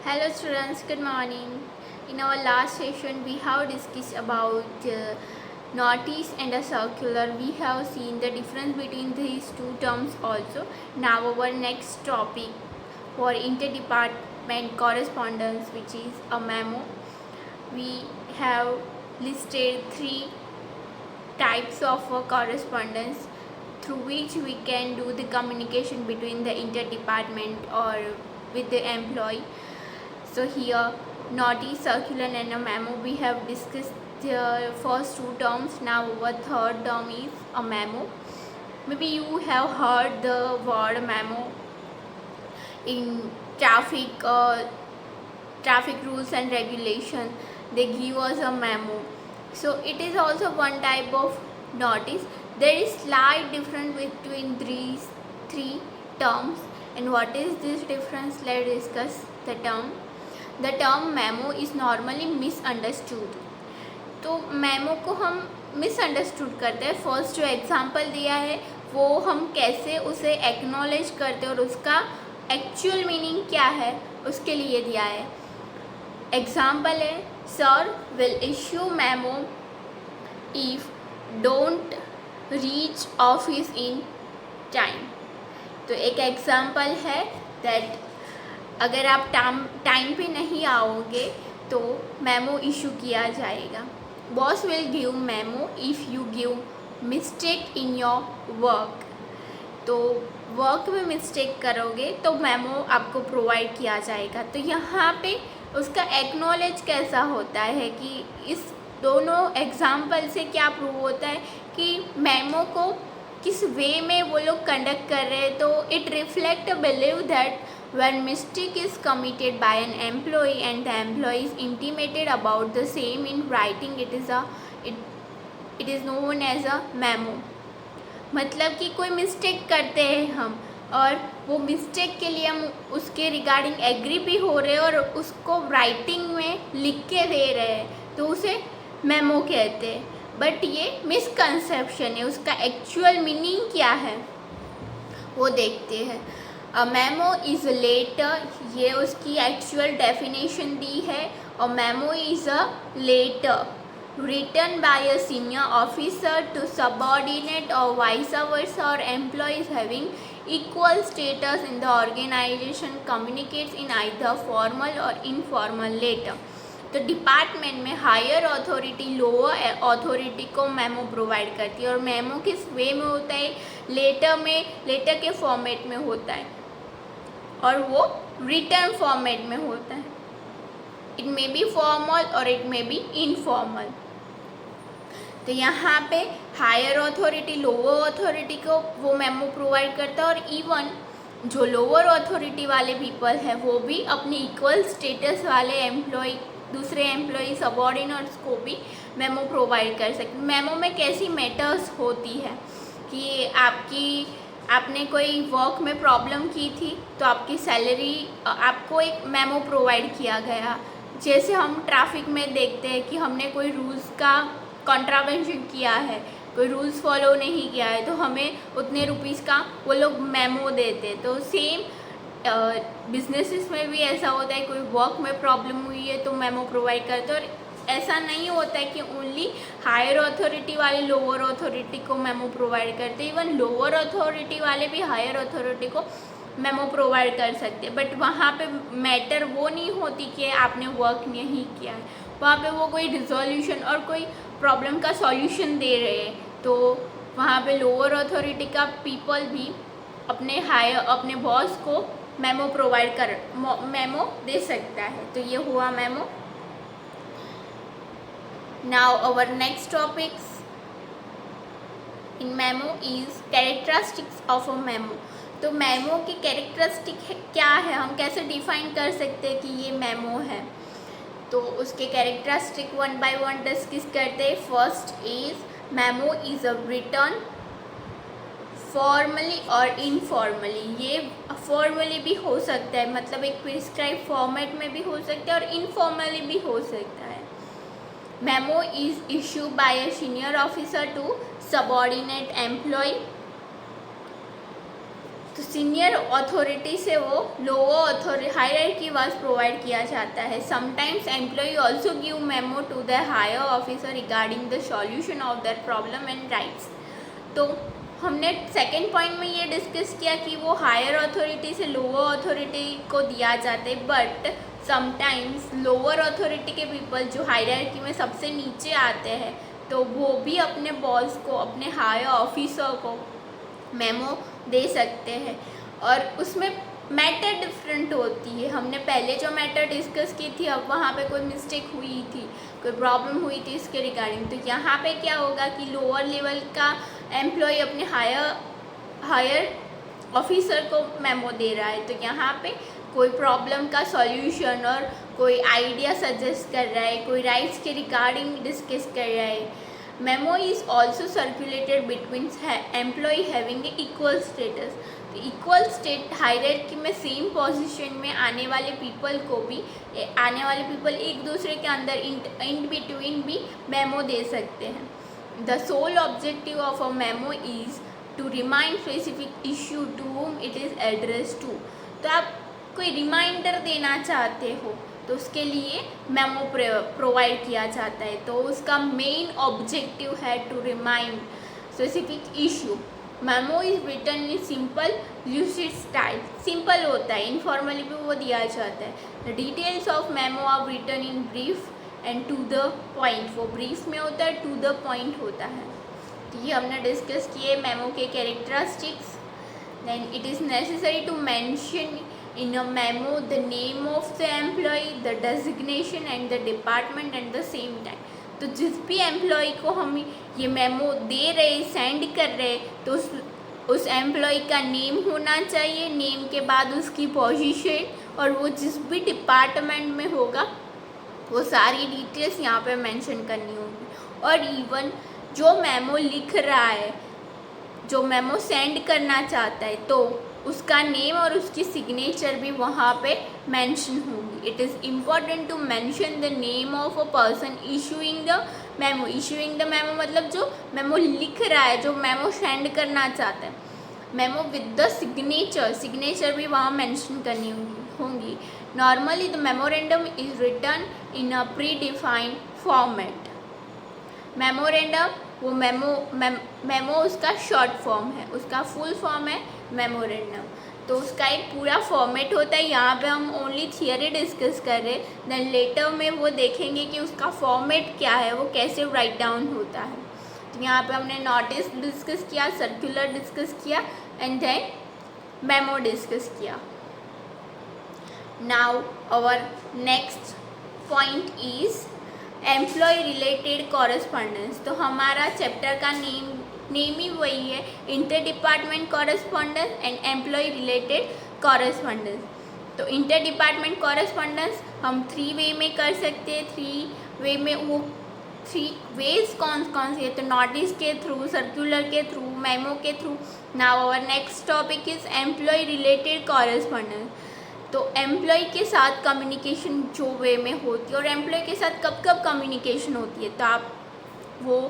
Hello students, good morning. In our last session we have discussed about notice and a circular. We have seen the difference between these two terms also. Now our next topic for interdepartment correspondence, which is a memo. We have listed three types of correspondence through which we can do the communication between the interdepartment or with the employee. So here notice, circular and a memo, we have discussed the first two terms. Now our third term is a memo. Maybe you have heard the word memo in traffic rules and regulation. They give us a memo. So it is also one type of notice. There is slight difference between these three terms. And what is this difference? Let's discuss the term. The term memo is normally misunderstood. तो memo को हम misunderstood करते हैं. First जो example दिया है वो हम कैसे उसे एक्नॉलेज करते हैं और उसका एक्चुअल मीनिंग क्या है उसके लिए दिया है. एग्जांपल है, sir will issue memo if don't reach office in time. तो एक एग्जांपल है दैट अगर आप टाइम पे नहीं आओगे तो मेमो इशू किया जाएगा. Boss will give memo if you give mistake in your work. तो वर्क में मिस्टेक करोगे तो मेमो आपको प्रोवाइड किया जाएगा. तो यहाँ पे उसका एक्नॉलेज कैसा होता है कि इस दोनों एग्जाम्पल से क्या प्रूव होता है कि मेमो को किस वे में वो लोग कंडक्ट कर रहे हैं. तो it reflect believe that when mistake is committed by an employee and the employee is intimated about the same in writing, it is known as a memo. मतलब कि कोई मिस्टेक करते हैं हम और वो मिस्टेक के लिए हम उसके रिगार्डिंग एग्री भी हो रहे हैं और उसको राइटिंग में लिख के दे रहे हैं तो उसे मेमो कहते हैं. बट ये मिसकंसेप्शन है. उसका एक्चुअल मीनिंग क्या है वो देखते हैं. A memo is a letter, ये उसकी एक्चुअल डेफिनेशन दी है. और memo is a letter written by a senior officer to subordinate or vice versa or employees having equal status in the organization communicates in either formal or informal letter. तो department में higher authority lower authority को memo provide करती है. और memo किस वे में होता है? लेटर के फॉर्मेट में होता है और वो रिटर्न फॉर्मेट में होता है. इट मे बी फॉर्मल और इट मे बी इनफॉर्मल. तो यहाँ पे हायर अथॉरिटी लोअर अथॉरिटी को वो मेमो प्रोवाइड करता है. और इवन जो लोअर अथॉरिटी वाले पीपल है वो भी अपनी इक्वल स्टेटस वाले दूसरे एम्प्लॉय सबऑर्डिनेट्स को भी मेमो प्रोवाइड कर सकते. मेमो में कैसी मैटर्स होती है कि आपने कोई वर्क में प्रॉब्लम की थी तो आपकी सैलरी आपको एक मेमो प्रोवाइड किया गया. जैसे हम ट्रैफिक में देखते हैं कि हमने कोई रूल्स का कॉन्ट्रावेंशन किया है, कोई रूल्स फॉलो नहीं किया है तो हमें उतने रुपीज़ का वो लोग मेमो देते. तो सेम बिजनेसेस में भी ऐसा होता है, कोई वर्क में प्रॉब्लम हुई है तो मेमो प्रोवाइड करते हैं. और ऐसा नहीं होता है कि ओनली हायर अथॉरिटी वाले लोअर अथॉरिटी को मेमो प्रोवाइड करते हैं. इवन लोअर अथॉरिटी वाले भी हायर अथॉरिटी को मेमो प्रोवाइड कर सकते हैं. बट वहाँ पे मैटर वो नहीं होती कि आपने वर्क नहीं किया है, वहाँ पे वो कोई रिजोल्यूशन और कोई प्रॉब्लम का सॉल्यूशन दे रहे हैं. तो वहाँ पे लोअर अथॉरिटी का पीपल भी अपने बॉस को मेमो मेमो दे सकता है. तो ये हुआ memo. Now our next topics in memo is characteristics of a memo. तो मेमो की कैरेक्टरिस्टिक क्या है, हम कैसे डिफाइन कर सकते हैं कि ये मेमो है. तो उसके characteristic one by one discuss करते हैं. First is memo is a return formally और इनफॉर्मली. ये फॉर्मली भी हो सकता है, मतलब एक प्रिस्क्राइब फॉर्मेट में भी हो सकता है और इनफॉर्मली भी हो सकता है. Memo is issue by a senior officer to subordinate employ. तो सीनियर अथॉरिटी से वो lower authority hierarchy wise provide किया जाता है. Sometimes employ also give memo to the higher officer regarding the solution of that problem and writes. तो हमने second point में ये डिस्कस किया कि वो हायर अथॉरिटी से लोअर अथॉरिटी को दिया जाता है, बट समटाइम्स लोअर अथॉरिटी के पीपल जो हायरार्की में सबसे नीचे आते हैं तो वो भी अपने बॉस को, अपने हायर ऑफिसर को मेमो दे सकते हैं. और उसमें मैटर डिफरेंट होती है. हमने पहले जो मैटर डिस्कस की थी, अब वहाँ पे कोई मिस्टेक हुई थी, कोई प्रॉब्लम हुई थी इसके रिगार्डिंग, तो यहाँ पे क्या होगा कि लोअर लेवल का एम्प्लॉय अपने हायर ऑफिसर को मेमो दे रहा है. तो यहाँ पे कोई प्रॉब्लम का सॉल्यूशन और कोई आइडिया सजेस्ट कर रहा है, कोई राइट्स के रिगार्डिंग डिस्कस कर रहा है. Memo is also circulated between employ having equal status. तो इक्वल स्टेट हायरार्की में सेम पोजीशन में आने वाले पीपल को भी, आने वाले पीपल एक दूसरे के अंदर इन बिटवीन भी मेमो दे सकते हैं. The sole objective of a memo is to remind specific issue to whom it is address to. तो आप कोई रिमाइंडर देना चाहते हो तो उसके लिए मेमो प्रोवाइड किया जाता है. तो उसका मेन ऑब्जेक्टिव है to remind specific issue. Memo is written in simple lucid style. Simple होता है, इनफॉर्मली भी वो दिया जाता है. The details of memo are written in brief and to the point. वो ब्रीफ में होता है, टू द पॉइंट होता है. तो ये हमने डिस्कस किए मेमो के characteristics. Then it is necessary to mention in a memo the name of the employee, the designation and the department at the same time. तो जिस भी एम्प्लॉय को हम ये मेमो दे रहे, सेंड कर रहे, तो उस एम्प्लॉय का नेम होना चाहिए, नेम के बाद उसकी पोजीशन और वो जिस भी डिपार्टमेंट में होगा वो सारी डिटेल्स यहाँ पे मेंशन करनी होगी. और इवन जो मेमो लिख रहा है, जो मेमो सेंड करना चाहता है, तो उसका नेम और उसकी सिग्नेचर भी वहाँ पे मेंशन होंगी. It is important to mention the name of a person issuing the memo. Issuing the memo मतलब जो मेमो लिख रहा है, जो मेमो सेंड करना चाहता है. मेमो विद द सिग्नेचर भी वहाँ मेंशन करनी होंगी. Normally the memorandum is written in a predefined format. Memorandum वो मेमो उसका शॉर्ट फॉर्म है, उसका फुल फॉर्म है मेमोरेंडम. तो उसका एक पूरा फॉर्मेट होता है. यहाँ पे हम ओनली थियरी डिस्कस कर रहे हैं, देन लेटर में वो देखेंगे कि उसका फॉर्मेट क्या है, वो कैसे राइट डाउन होता है. तो यहाँ पे हमने नोटिस डिस्कस किया, सर्कुलर डिस्कस किया एंड देन मेमो डिस्कस किया. Now our next point is employ related correspondence. तो हमारा चैप्टर का नेम ही वही है, inter department correspondence and employ related correspondence. तो इंटर डिपार्टमेंट कॉरेस्पॉन्डेंस हम 3 वे में कर सकते हैं. 3 वे में वो 3 वेज कौन से है? तो नोटिस के थ्रू, सर्कुलर के थ्रू, मेमो के through. Now our next topic is employ related correspondence. तो एम्प्लॉय के साथ कम्युनिकेशन जो वे में होती है, और एम्प्लॉय के साथ कब कब कम्युनिकेशन होती है, तो आप वो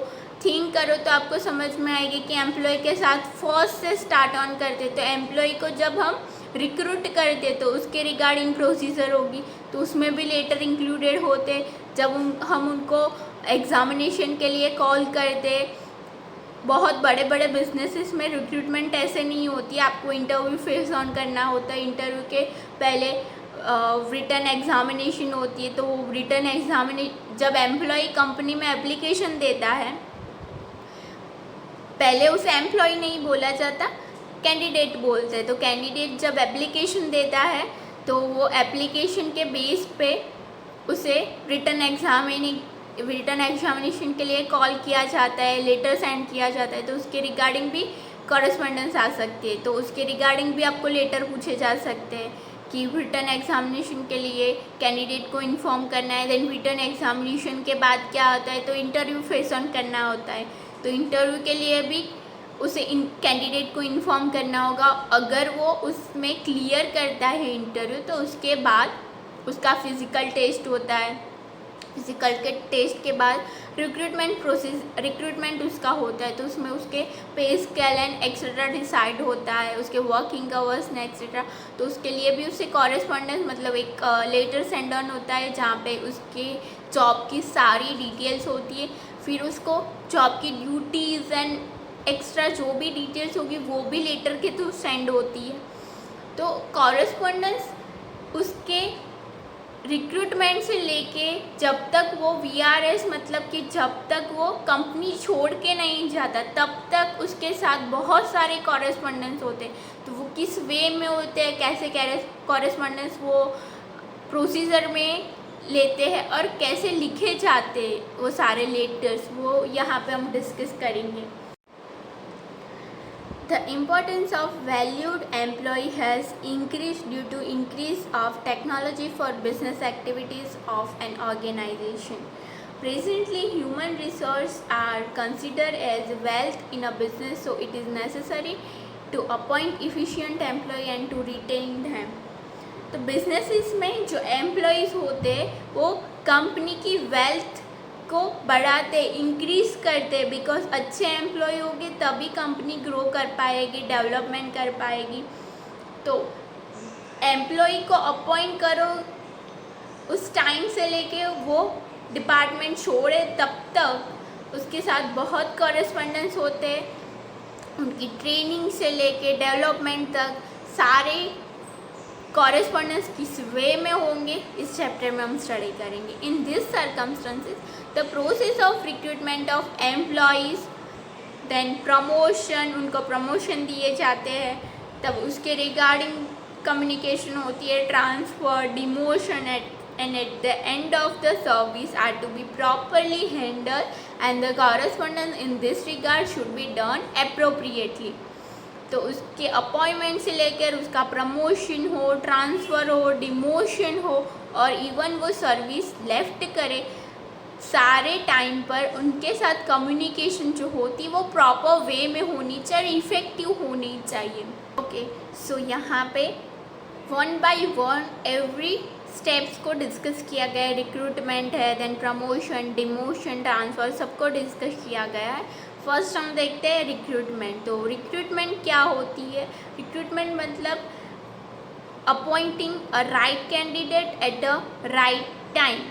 थिंक करो तो आपको समझ में आएगी कि एम्प्लॉय के साथ फर्स्ट से स्टार्ट ऑन करते. तो एम्प्लॉय को जब हम रिक्रूट करते तो उसके रिगार्डिंग प्रोसीजर होगी, तो उसमें भी लेटर इंक्लूडेड होते. जब हम उनको एग्ज़ामिनेशन के लिए कॉल करते, बहुत बड़े बड़े बिजनेसेस में रिक्रूटमेंट ऐसे नहीं होती है, आपको इंटरव्यू फेस ऑन करना होता है. इंटरव्यू के पहले रिटन एग्ज़ामिनेशन होती है. तो वो रिटन जब एम्प्लॉय कंपनी में एप्लीकेशन देता है, पहले उसे एम्प्लॉय नहीं बोला जाता, कैंडिडेट बोलते हैं. तो कैंडिडेट जब एप्लीकेशन देता है तो वो एप्लीकेशन के बेस पे उसे रिटन एग्जामिनेशन के लिए कॉल किया जाता है, लेटर सेंड किया जाता है. तो उसके रिगार्डिंग भी कॉरेस्पॉन्डेंस आ सकती है. तो उसके रिगार्डिंग भी आपको लेटर पूछे जा सकते हैं कि रिटन एग्जामिनेशन के लिए कैंडिडेट को इन्फॉर्म करना है. देन रिटन एग्जामिनेशन के बाद क्या होता है, तो इंटरव्यू फेस ऑन करना होता है. तो इंटरव्यू के लिए भी उसे कैंडिडेट को इन्फॉर्म करना होगा. अगर वो उसमें क्लियर करता है इंटरव्यू, तो उसके बाद उसका फिज़िकल टेस्ट होता है. फिज़िकल के टेस्ट के बाद रिक्रूटमेंट उसका होता है, तो उसमें उसके पे स्केल एंड एक्सेट्रा डिसाइड होता है, उसके वर्किंग आवर्स ने एक्सेट्रा। तो उसके लिए भी उससे कॉरेस्पॉन्डेंस मतलब एक लेटर सेंड ऑन होता है जहाँ पे उसके जॉब की सारी डिटेल्स होती है। फिर उसको जॉब की ड्यूटीज़ एंड एक्स्ट्रा जो भी डिटेल्स होगी वो भी लेटर के थ्रू सेंड होती है। तो कॉरेस्पॉन्डेंस उसके रिक्रूटमेंट से लेके जब तक वो VRS मतलब कि जब तक वो कंपनी छोड़ के नहीं जाता तब तक उसके साथ बहुत सारे कॉरेस्पॉन्डेंस होते हैं। तो वो किस वे में होते हैं, कैसे कॉरेस्पॉन्डेंस वो प्रोसीजर में लेते हैं और कैसे लिखे जाते हैं वो सारे लेटर्स, वो यहाँ पे हम डिस्कस करेंगे। The importance of valued employee has increased due to increase of technology for business activities of an organization. Presently, human resources are considered as wealth in a business, so it is necessary to appoint efficient employee and to retain them. तो businesses में जो employees होते हैं वो company की wealth को बढ़ाते, increase करते, बिकॉज अच्छे एम्प्लॉय होंगे तभी कंपनी ग्रो कर पाएगी, डेवलपमेंट कर पाएगी। तो एम्प्लॉय को अपॉइंट करो उस टाइम से लेके वो डिपार्टमेंट छोड़े तब तक उसके साथ बहुत कॉरेस्पॉन्डेंस होते हैं, उनकी ट्रेनिंग से लेके डेवलपमेंट तक सारे कॉरेस्पॉन्डेंस किस वे में होंगे इस चैप्टर में हम स्टडी करेंगे। In this circumstances the process of recruitment of employees, then promotion, उनको प्रमोशन दिए जाते हैं, तब उसके रिगार्डिंग कम्युनिकेशन होती है, transfer, demotion and at the end of the service are to be properly handled and the correspondence in this regard should be done appropriately. तो उसके अपॉइंटमेंट से लेकर उसका प्रमोशन हो, ट्रांसफ़र हो, डिमोशन हो और इवन वो सर्विस लेफ्ट करे, सारे टाइम पर उनके साथ कम्युनिकेशन जो होती वो प्रॉपर वे में होनी चाहिए, इफ़ेक्टिव होनी चाहिए। ओके, सो यहाँ पे one by one every steps को डिस्कस किया गया है। रिक्रूटमेंट है, देन प्रमोशन, डिमोशन, ट्रांसफ़र, सबको डिस्कस किया गया है। फर्स्ट हम देखते हैं रिक्रूटमेंट। तो रिक्रूटमेंट क्या होती है? रिक्रूटमेंट मतलब appointing a right candidate at the right time.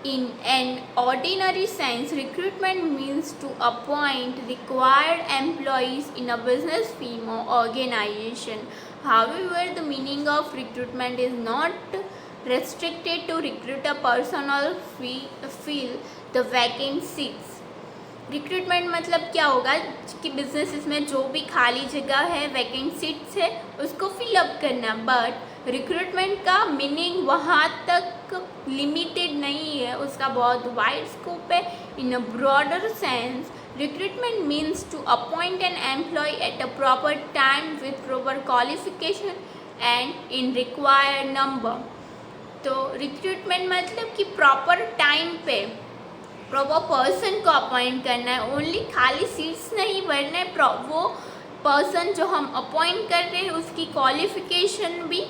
In an ordinary sense, recruitment means to appoint required employees in a business firm or organization. However, the meaning of recruitment is not restricted to recruit a person or fill the vacant seats. Recruitment मतलब क्या होगा कि business में जो भी खाली जगह है, वैकेंट सीट्स है, उसको फिलअप करना। बट रिक्रूटमेंट का मीनिंग वहाँ तक लिमिटेड नहीं है, उसका बहुत वाइड स्कोप है। In a broader sense, recruitment means to appoint an employ at a proper time with proper qualification and in required number. तो रिक्रूटमेंट मतलब कि प्रॉपर टाइम पे प्रॉपर पर्सन को अपॉइंट करना है, ओनली खाली सीट्स नहीं भरना है। वो पर्सन जो हम अपॉइंट कर रहे हैं उसकी क्वालिफिकेशन भी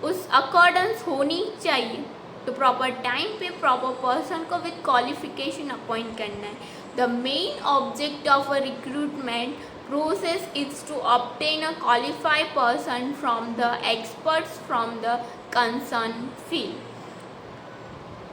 उस अकॉर्डेंस होनी चाहिए। तो प्रॉपर टाइम पे प्रॉपर पर्सन को विद क्वालिफिकेशन अपॉइंट करना है। The main object of a recruitment process is to obtain a qualified person from the experts from the concerned field.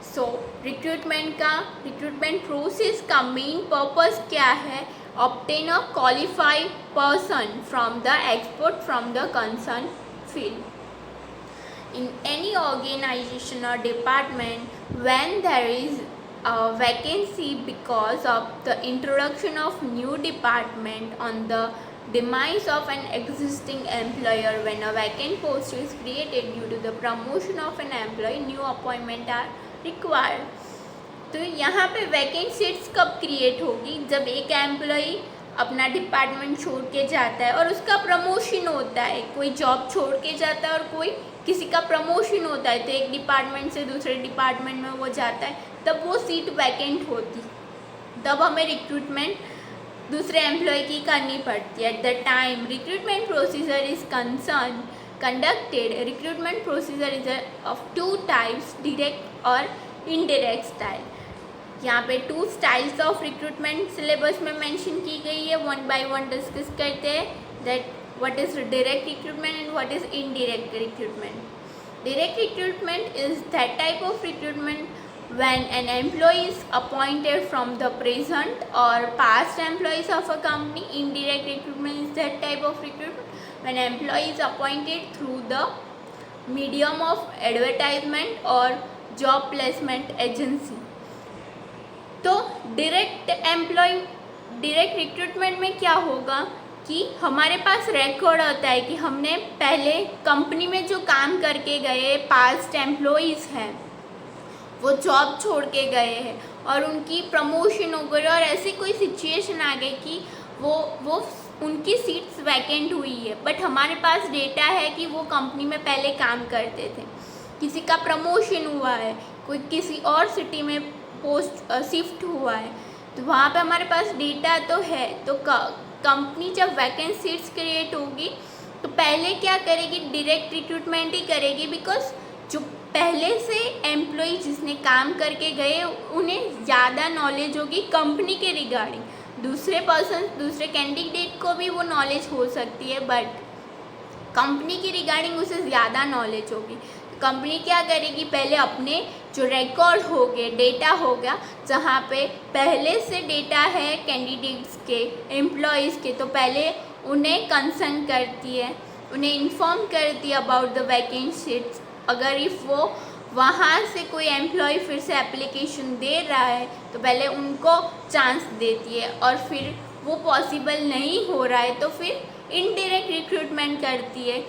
So recruitment process का main purpose क्या है? Obtain a qualified person from the expert from the concern field. In any organisation और department when there is a vacancy because of the introduction of new department on the demise of an existing employer, when a vacant post is created due to the promotion of an employee, new appointment are required. तो यहाँ पे vacant seats कब create होगी? जब एक employee अपना department छोड़ के जाता है और उसका प्रमोशन होता है, कोई जॉब छोड़ के जाता है और कोई किसी का प्रमोशन होता है, तो एक डिपार्टमेंट से दूसरे डिपार्टमेंट में वो जाता है, तब वो सीट वैकेंट होती, तब हमें रिक्रूटमेंट दूसरे एम्प्लॉय की करनी पड़ती है। At the time recruitment procedure is conducted, recruitment procedure is of two types, direct और indirect style. यहाँ पे 2 स्टाइल्स ऑफ रिक्रूटमेंट सिलेबस में मेंशन की गई है, वन बाय वन डिस्कस करते हैं that what is direct recruitment and what is indirect recruitment. Direct recruitment is that type of recruitment when an employee is appointed from the present or past employees of a company. Indirect recruitment is that type of recruitment when an employee is appointed through the medium of advertisement or job placement agency. तो direct recruitment में क्या होगा कि हमारे पास record होता है कि हमने पहले कंपनी में जो काम करके गए पास्ट एम्प्लॉइज़ हैं वो जॉब छोड़ के गए हैं और उनकी प्रमोशन हो गई और ऐसी कोई सिचुएशन आ गई कि वो उनकी सीट्स वैकेंट हुई है, बट हमारे पास डेटा है कि वो कंपनी में पहले काम करते थे, किसी का प्रमोशन हुआ है, कोई किसी और सिटी में पोस्ट शिफ्ट हुआ है, तो वहाँ पे हमारे पास डेटा तो है. तो कंपनी जब वैकेंट सीट्स क्रिएट होगी तो पहले क्या करेगी, डायरेक्ट रिक्रूटमेंट ही करेगी, बिकॉज जो पहले से एम्प्लॉय जिसने काम करके गए उन्हें ज़्यादा नॉलेज होगी कंपनी के रिगार्डिंग. दूसरे कैंडिडेट को भी वो नॉलेज हो सकती है, बट कंपनी की रिगार्डिंग उसे ज़्यादा नॉलेज होगी. कंपनी क्या करेगी, पहले अपने जो रिकॉर्ड हो गए, डेटा हो गया, जहाँ पे पहले से डेटा है कैंडिडेट्स के, एम्प्लॉयज़ के, तो पहले उन्हें कंसर्न करती है, उन्हें इन्फॉर्म करती है अबाउट द वैकेंट सीट्स. अगर इफ़ वो वहाँ से कोई एम्प्लॉय फिर से एप्लीकेशन दे रहा है तो पहले उनको चांस देती है, और फिर वो पॉसिबल नहीं हो रहा है तो फिर इनडायरेक्ट रिक्रूटमेंट करती है.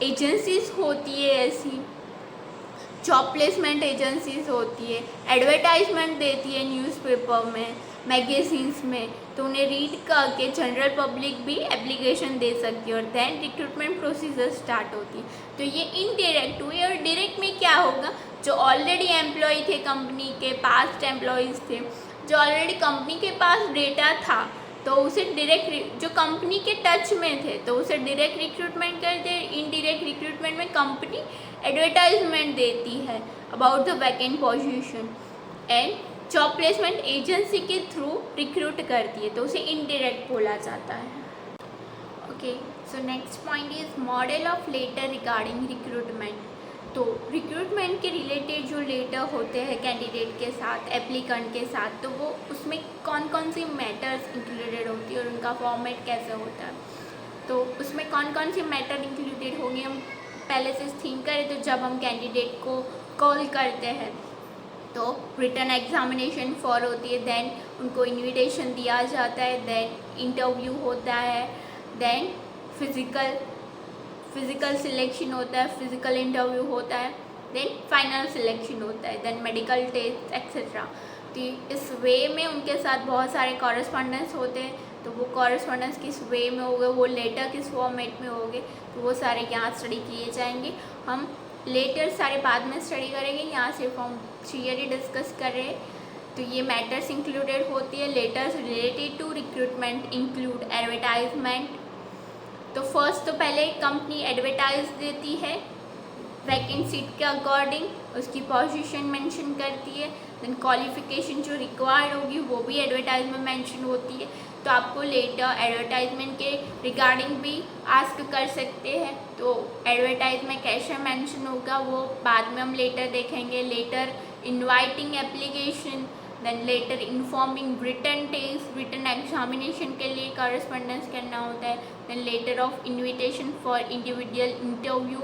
एजेंसीज होती है ऐसी, जॉब प्लेसमेंट एजेंसीज होती है, एडवर्टाइजमेंट देती है न्यूज़पेपर में, मैगजीन्स में, तो उन्हें रीड करके जनरल पब्लिक भी एप्लीकेशन दे सकती है और देन रिक्रूटमेंट प्रोसीजर स्टार्ट होती है. तो ये इनडायरेक्ट हुई. और डायरेक्ट में क्या होगा, जो ऑलरेडी एम्प्लॉय थे कंपनी के, पास्ट एम्प्लॉयज़ थे, जो ऑलरेडी कंपनी के पास डेटा था, तो उसे डायरेक्ट, जो कंपनी के टच में थे तो उसे डायरेक्ट रिक्रूटमेंट करते हैं. इनडायरेक्ट रिक्रूटमेंट में कंपनी एडवर्टाइजमेंट देती है about the vacant position and job placement agency के थ्रू रिक्रूट करती है, तो उसे इनडायरेक्ट बोला जाता है. Okay, so next point is model of letter regarding recruitment. तो रिक्रूटमेंट के रिलेटेड जो लेटर होते हैं कैंडिडेट के साथ, एप्लीकेंट के साथ, तो वो उसमें कौन कौन सी मैटर्स इंक्लूडेड होती है और उनका फॉर्मेट कैसे होता है. तो उसमें कौन कौन सी मैटर इंक्लूडेड होंगे हम पहले से थिंक करें. तो जब हम कैंडिडेट को कॉल करते हैं तो रिटन एग्जामिनेशन फॉर होती है, देन उनको इन्विटेशन दिया जाता है, देन इंटरव्यू होता है, देन फिज़िकल सिलेक्शन होता है, फिज़िकल इंटरव्यू होता है, देन फाइनल सिलेक्शन होता है, देन मेडिकल टेस्ट एक्सेट्रा. तो इस वे में उनके साथ बहुत सारे कॉरेस्पॉन्डेंस होते हैं. तो वो कॉरेस्पॉन्डेंस किस वे में होंगे, वो लेटर किस फॉर्मेट में होंगे, तो वो सारे यहाँ स्टडी किए जाएंगे. हम लेटर सारे बाद में स्टडी करेंगे, यहाँ सिर्फ हम थियरी डिस्कस कर रहे हैं. तो ये मैटर्स इंक्लूडेड होती है. Letters related to recruitment include advertisement. तो फर्स्ट तो पहले कंपनी एडवर्टाइज देती है वैकेंट सीट के अकॉर्डिंग, उसकी पोजीशन मेंशन करती है, देन क्वालिफिकेशन जो रिक्वायर्ड होगी वो भी एडवर्टाइज में मेंशन होती है. तो आपको लेटर एडवर्टाइजमेंट के रिगार्डिंग भी आस्क कर सकते हैं. तो एडवर्टाइज में कैसे मेंशन होगा वो बाद में हम लेटर देखेंगे. Letter inviting application, then letter informing written test, written examination के लिए कॉरेस्पॉन्डेंस करना होता है, then letter of invitation for individual interview,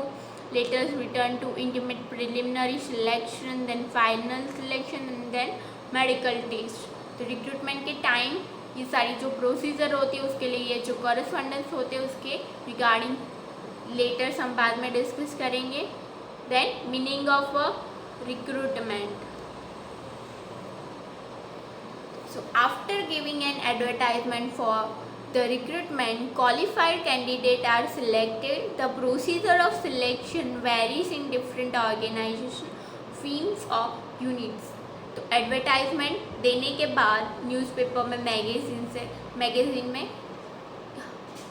letters return to intimate preliminary selection, then final selection and then medical test. तो recruitment के time ये सारी जो प्रोसीजर होती है उसके लिए ये जो कॉरेस्पॉन्डेंस होते हैं उसके रिगार्डिंग लेटर्स हम बाद में डिस्कस करेंगे. Then meaning of a recruitment. So after giving an advertisement for the recruitment, qualified candidates are selected. The procedure of selection varies in different organizations, firms or units. तो advertisement देने के बाद newspaper में, magazine में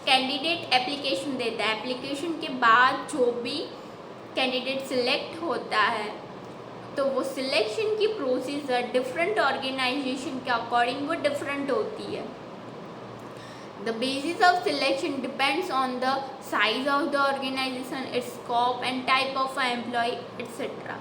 candidate application देता है. Application के बाद जो भी कैंडिडेट सिलेक्ट होता है तो वो सिलेक्शन की प्रोसीजर डिफरेंट ऑर्गेनाइजेशन के अकॉर्डिंग वो डिफरेंट होती है. The basis of selection depends on the size of the organization, its scope and type of employee, etc.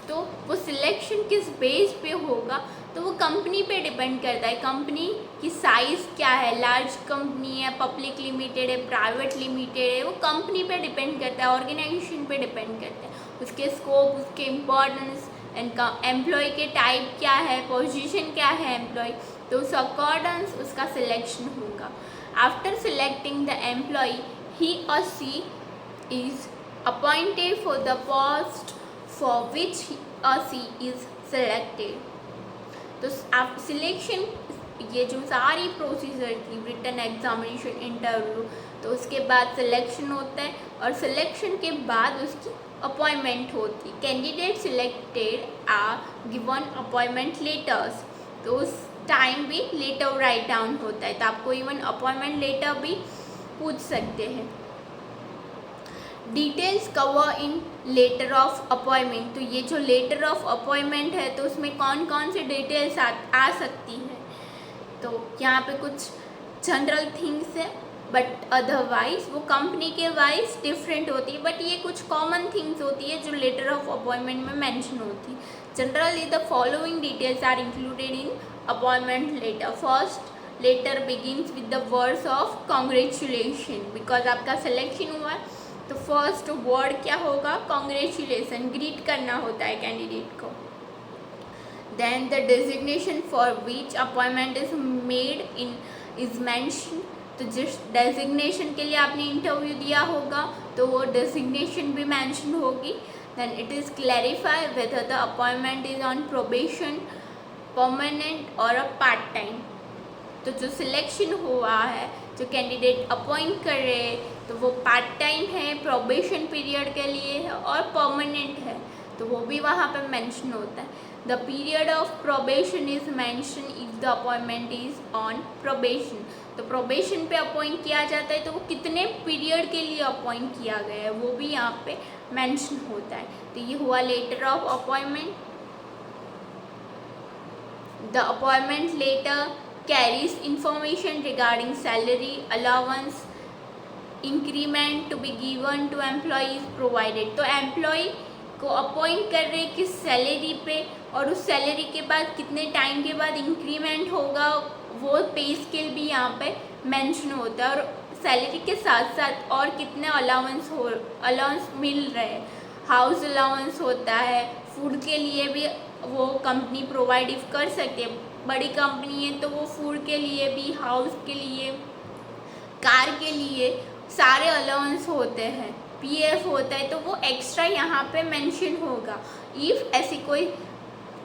तो वो सिलेक्शन किस बेस पे होगा, तो वो कंपनी पे डिपेंड करता है. कंपनी की साइज़ क्या है, लार्ज कंपनी है, पब्लिक लिमिटेड है, प्राइवेट लिमिटेड है, वो कंपनी पे डिपेंड करता है, ऑर्गेनाइजेशन पे डिपेंड करता है. उसके स्कोप, उसके इम्पोर्टेंस एंड एम्प्लॉय के टाइप क्या है, पोजीशन क्या है एम्प्लॉय, तो उस अकॉर्डेंस उसका सिलेक्शन होगा. After selecting the employee, he or she is appointed for the post for which he or she is selected. तो आप सिलेक्शन, ये जो सारी प्रोसीजर थी, रिटन एग्जामिनेशन, इंटरव्यू, तो उसके बाद सिलेक्शन होता है और सिलेक्शन के बाद उसकी अपॉइंटमेंट होती. Candidate selected are given appointment letters, तो उस टाइम भी लेटर राइट डाउन होता है. तो आपको इवन अपॉइंटमेंट लेटर भी पूछ सकते हैं. Details cover in letter of appointment, तो ये जो लेटर ऑफ अपॉइंटमेंट है तो उसमें कौन कौन से डिटेल्स आ सकती है. तो यहाँ पे कुछ जनरल थिंग्स है, बट अदरवाइज वो कंपनी के वाइज डिफरेंट होती है. बट ये कुछ कॉमन थिंग्स होती है जो लेटर ऑफ अपॉइंटमेंट में मेंशन होती है. Generally the following details are included in appointment letter. First letter begins with the words of congratulation, because आपका सिलेक्शन हुआ है तो फर्स्ट वर्ड क्या होगा, कॉन्ग्रेचुलेसन, ग्रीट करना होता है कैंडिडेट को. Then the designation for which appointment is made in is mention, तो जिस डेजिग्नेशन के लिए आपने इंटरव्यू दिया होगा तो वो डेजिग्नेशन भी मैंशन होगी. Then it is clarify whether the appointment is on probation, permanent और अ पार्ट टाइम. तो जो सिलेक्शन हुआ है, जो कैंडिडेट अपॉइंट कर रहे हैं, तो वो पार्ट टाइम है, प्रोबेशन पीरियड के लिए है और परमानेंट है, तो वो भी वहाँ पे मेंशन होता है. The period of probation is mention if the appointment is on probation, तो प्रोबेशन पे अपॉइंट किया जाता है तो वो कितने पीरियड के लिए अपॉइंट किया गया है वो भी यहाँ पे मेंशन होता है. तो ये हुआ letter of appointment. The appointment letter carries information regarding salary, allowance, increment to be given to employees provided. तो एम्प्लॉय को अपॉइंट कर रहे किस सैलरी पे और उस सैलरी के बाद कितने टाइम के बाद इंक्रीमेंट होगा, वो पे स्केल भी यहाँ पे मेंशन होता है. और सैलरी के साथ साथ और कितने अलाउंस मिल रहे हैं, हाउस अलाउंस होता है, फूड के लिए भी वो कंपनी प्रोवाइड कर सकती है. बड़ी कंपनी है तो वो फूड के लिए भी, हाउस के लिए, कार के लिए सारे अलाउंस होते हैं, पीएफ होता है, तो वो एक्स्ट्रा यहाँ पे मेंशन होगा इफ़ ऐसी कोई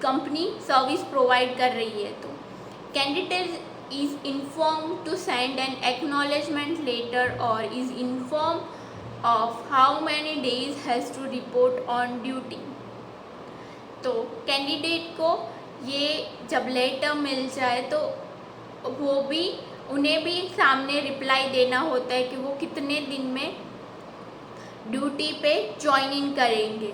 कंपनी सर्विस प्रोवाइड कर रही है. तो candidate is inform to send an acknowledgement letter और is inform of how many days has to report on duty. तो कैंडिडेट को ये जब लेटर मिल जाए तो वो भी, उन्हें भी सामने रिप्लाई देना होता है कि वो कितने दिन में ड्यूटी पे ज्वाइन इन करेंगे.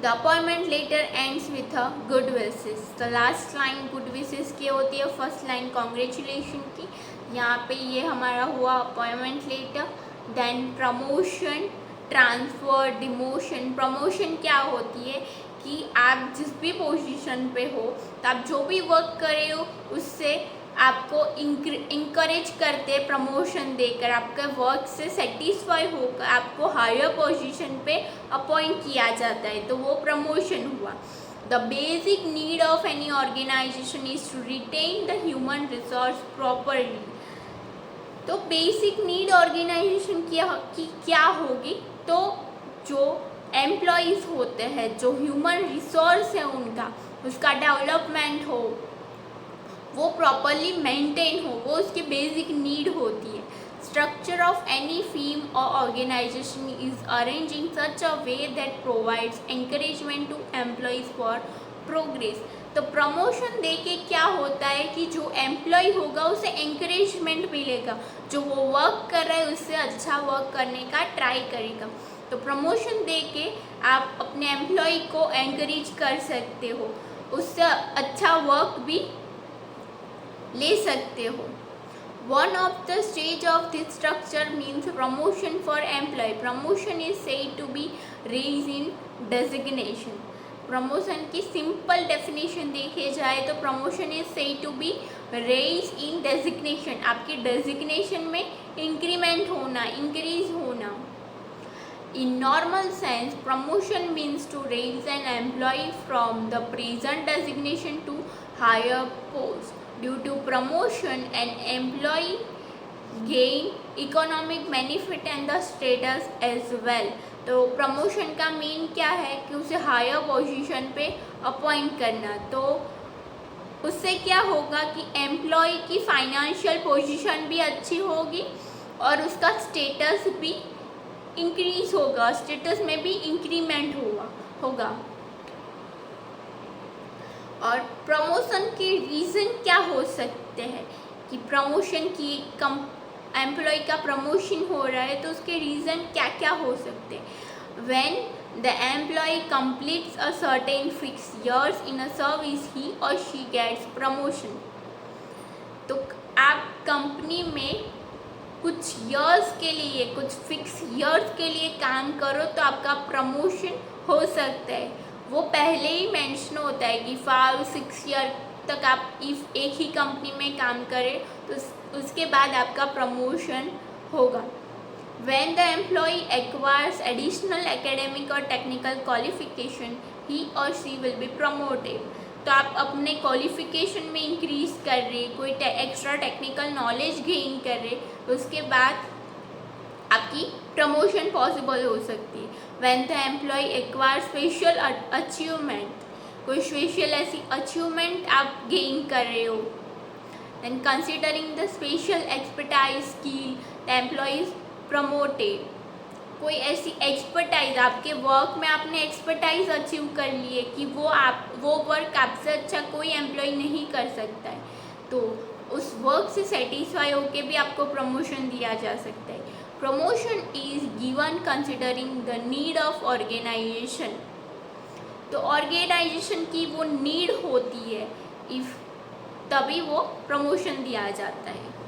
The appointment letter ends with a good wishes. तो लास्ट लाइन गुड विशेस की होती है, फर्स्ट लाइन कॉन्ग्रेचुलेशन की. यहाँ पे ये हमारा हुआ appointment letter. Then promotion, transfer, demotion. Promotion क्या होती है कि आप जिस भी पोजीशन पे हो तो आप जो भी वर्क कर रहे हो उससे आपको इंकरेज करते हैं प्रमोशन देकर, आपके वर्क से सेटिस्फाई होकर आपको हायर पोजीशन पे अपॉइंट किया जाता है, तो वो प्रमोशन हुआ. The basic need of any organization is to retain the human resource properly. तो बेसिक नीड ऑर्गेनाइजेशन की क्या होगी, तो जो एम्प्लॉयज़ होते हैं, जो ह्यूमन रिसोर्स है उनका, उसका डेवलपमेंट हो, वो प्रॉपरली मेंटेन हो, वो उसकी बेसिक नीड होती है. स्ट्रक्चर ऑफ एनी फीम और organization is arrange in such a way that provides encouragement to employees for progress. तो प्रमोशन देके क्या होता है कि जो एम्प्लॉय होगा उसे एंकरेजमेंट मिलेगा, जो वो वर्क कर रहा है उससे अच्छा वर्क करने का ट्राई करेगा। तो प्रमोशन देके आप अपने एम्प्लॉय को एंकरेज कर सकते हो, उससे अच्छा वर्क भी ले सकते हो। One of the stage of this structure means promotion for employee. Promotion is said to be raise in designation. Promotion की सिंपल डेफिनेशन देखे जाए तो promotion is said to be raise in designation, आपकी designation में increment होना, increase होना। In normal sense, promotion means to raise an employee from the present designation to higher post. Due to promotion, an employee gain economic benefit and the status as well. तो promotion का main क्या है कि उसे higher position पे appoint करना। तो उससे क्या होगा कि एम्प्लॉय की फाइनेंशियल पोजीशन भी अच्छी होगी और उसका स्टेटस भी इंक्रीज होगा, स्टेटस में भी इंक्रीमेंट होगा। और प्रमोशन के रीज़न क्या हो सकते हैं कि प्रमोशन की एम्प्लॉय का प्रमोशन हो रहा है तो उसके रीज़न क्या क्या हो सकते हैं। When the employ completes a certain fix years in a service he और शी गेट्स प्रमोशन। तो आप कंपनी में कुछ ईयर्स के लिए, कुछ फिक्स ईयर्स के लिए काम करो तो आपका प्रमोशन हो सकता है। वो पहले ही मेंशन होता है कि 5-6 ईयर तक आप इफ एक ही कंपनी में काम करें तो उसके बाद आपका प्रमोशन होगा। When the employee acquires additional academic or technical qualification, he or she will be promoted. तो आप अपने क्वालिफिकेशन में इंक्रीज कर रहे, कोई एक्स्ट्रा टेक्निकल नॉलेज गेन कर रहे, तो उसके बाद आपकी प्रमोशन पॉसिबल हो सकती है। When the employee acquires special achievement, कोई स्पेशल ऐसी अचीवमेंट आप गेन कर रहे हो, then considering the special expertise skill, the employee is promoted. कोई ऐसी एक्सपर्टाइज आपके वर्क में आपने एक्सपर्टाइज अचीव कर ली है कि वो वर्क आपसे अच्छा कोई एम्प्लॉय नहीं कर सकता है, तो उस वर्क से सेटिस्फाई होके भी आपको प्रमोशन दिया जा सकता है। Promotion is given considering the need of organization. तो ऑर्गेनाइजेशन की वो नीड होती है, इफ तभी वो प्रमोशन दिया जाता है।